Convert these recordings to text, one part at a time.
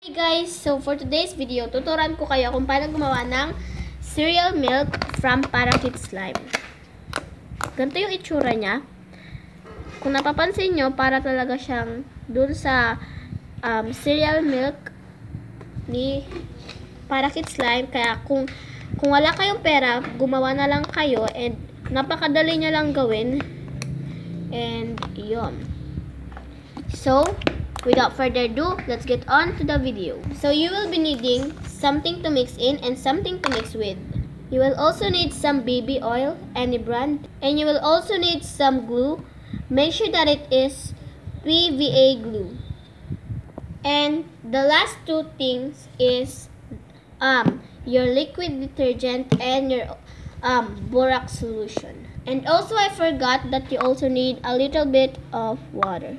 Hey guys, so for today's video, tuturuan ko kayo kung paano gumawa ng cereal milk from Parakeet Slime. Ganito yung itsura niya. Kung napapansin nyo, para talaga siyang dun sa cereal milk ni Parakeet Slime. Kaya kung wala kayong pera, gumawa na lang kayo and napakadali niya lang gawin. And yun. So, without further ado, let's get on to the video. So you will be needing something to mix in and something to mix with. You will also need some baby oil, any brand, and you will also need some glue. Make sure that it is PVA glue. And the last two things is your liquid detergent and your borax solution. And also I forgot that you also need a little bit of water.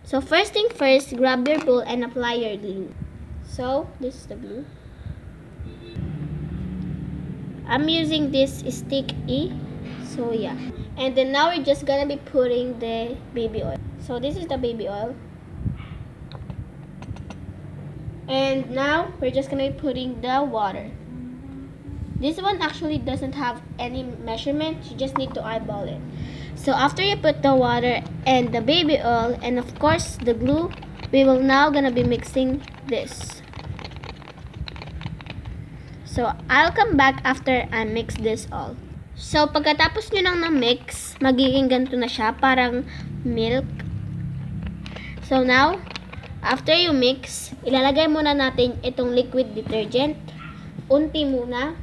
So first thing first, grab your bowl and apply your glue. So this is the glue. I'm using this stick E. So yeah. And then now we're just gonna be putting the baby oil. So this is the baby oil. And now we're just gonna be putting the water. This one actually doesn't have any measurement. You just need to eyeball it. So after you put the water and the baby oil and of course the glue, we will now gonna be mixing this. So I'll come back after I mix this all. So pagkatapos nyo nang na-mix, magiging ganito na siya, parang milk. So now, after you mix, ilalagay muna natin itong liquid detergent. Unti muna.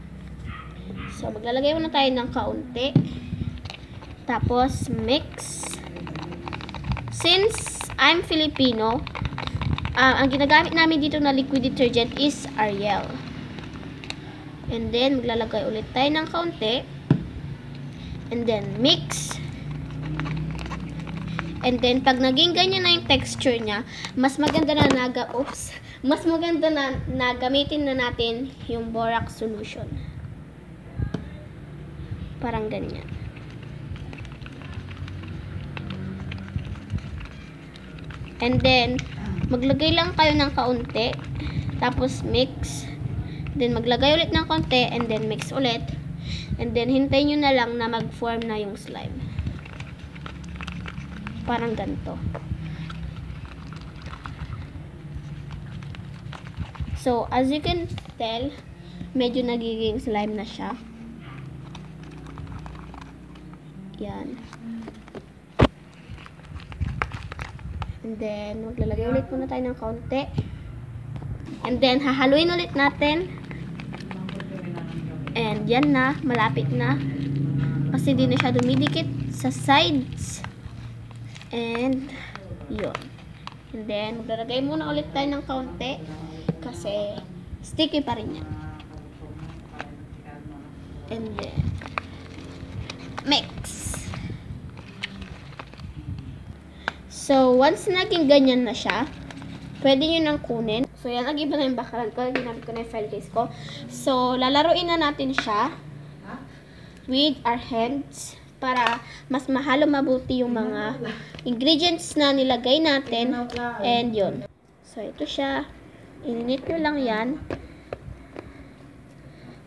So maglalagay muna tayo ng kaunti. Tapos, mix. Since I'm Filipino, ang ginagamit namin dito na liquid detergent is Ariel. And then, maglalagay ulit tayo ng kaunti. And then, mix. And then, pag naging ganyan na yung texture niya, mas maganda na gamitin na natin yung borax solution. Parang ganyan. And then, maglagay lang kayo ng kaunti. Tapos, mix. Then, maglagay ulit ng kaunti. And then, mix ulit. And then, hintayin nyo na lang na mag-form na yung slime. Parang ganito. So, as you can tell, medyo nagiging slime na siya. Yan. And then, maglalagay ulit muna tayo ng kaunti. And then, hahaluin ulit natin. And yan na, malapit na. Kasi di na siya dumidikit sa sides. And, yun. And then, maglalagay muna ulit tayo ng kaunti. Kasi, sticky pa rin yan. And then, mix. So, once naging ganyan na siya, pwede nyo nang kunin. So, yan, nag-iba na yung bakaran ko. Ginamit ko na yung file case ko. So, lalaruin na natin siya with our hands para mas mahalo mabuti yung mga ingredients na nilagay natin. And yun. So, ito siya. Ininit nyo lang yan.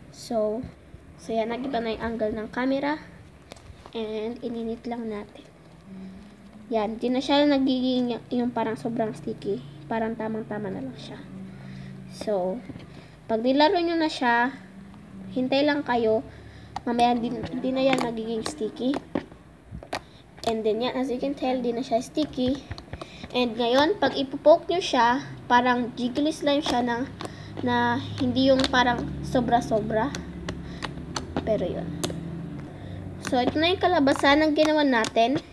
So yan, nag-iba na yung angle ng camera. And, ininit lang natin. Yan, di na siya nagiging yung parang sobrang sticky. Parang tamang-tama na lang siya. So, pag nilaro nyo na siya, hintay lang kayo. Mamaya, di na yan nagiging sticky. And then yan, as you can tell, di na siya sticky. And ngayon, pag ipopoke nyo siya, parang jiggly slime siya na hindi yung parang sobra-sobra. Pero yun. So, ito na yung kalabasan ng ginawa natin.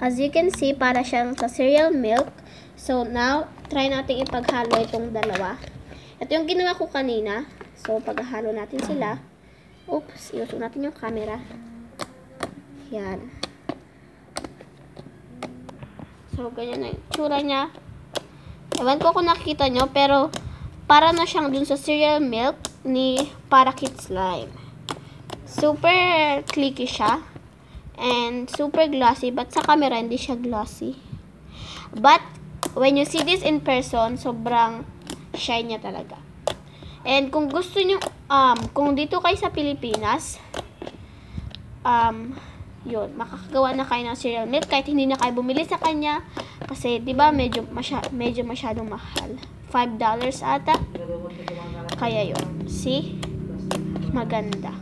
As you can see, para siyang sa cereal milk. So, now, try natin ipaghalo itong dalawa. Ito yung ginawa ko kanina. So, paghalo natin sila. Oops, iusok natin yung camera. Yan. So, ganyan na yung tsura niya. Ewan ko kung nakikita nyo, pero para na siyang dun sa cereal milk ni Parakeet Slime. Super clicky siya. And super glossy. But sa camera, hindi siya glossy. But, when you see this in person, sobrang shine niya talaga. And kung gusto nyo, kung dito kayo sa Pilipinas, yun, makakagawa na kayo ng cereal milk kahit hindi na kayo bumili sa kanya. Kasi, di ba, medyo masyadong mahal. $5 ata. Kaya yun. See? Maganda.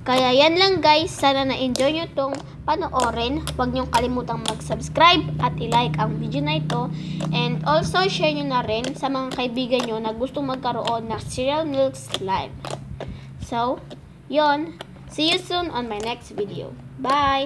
Kaya yan lang guys. Sana na-enjoy nyo tong panoorin. Huwag nyong kalimutang mag-subscribe at i-like ang video na ito. And also, share nyo na rin sa mga kaibigan nyo na gustong magkaroon ng cereal milk slime. So, yun. See you soon on my next video. Bye!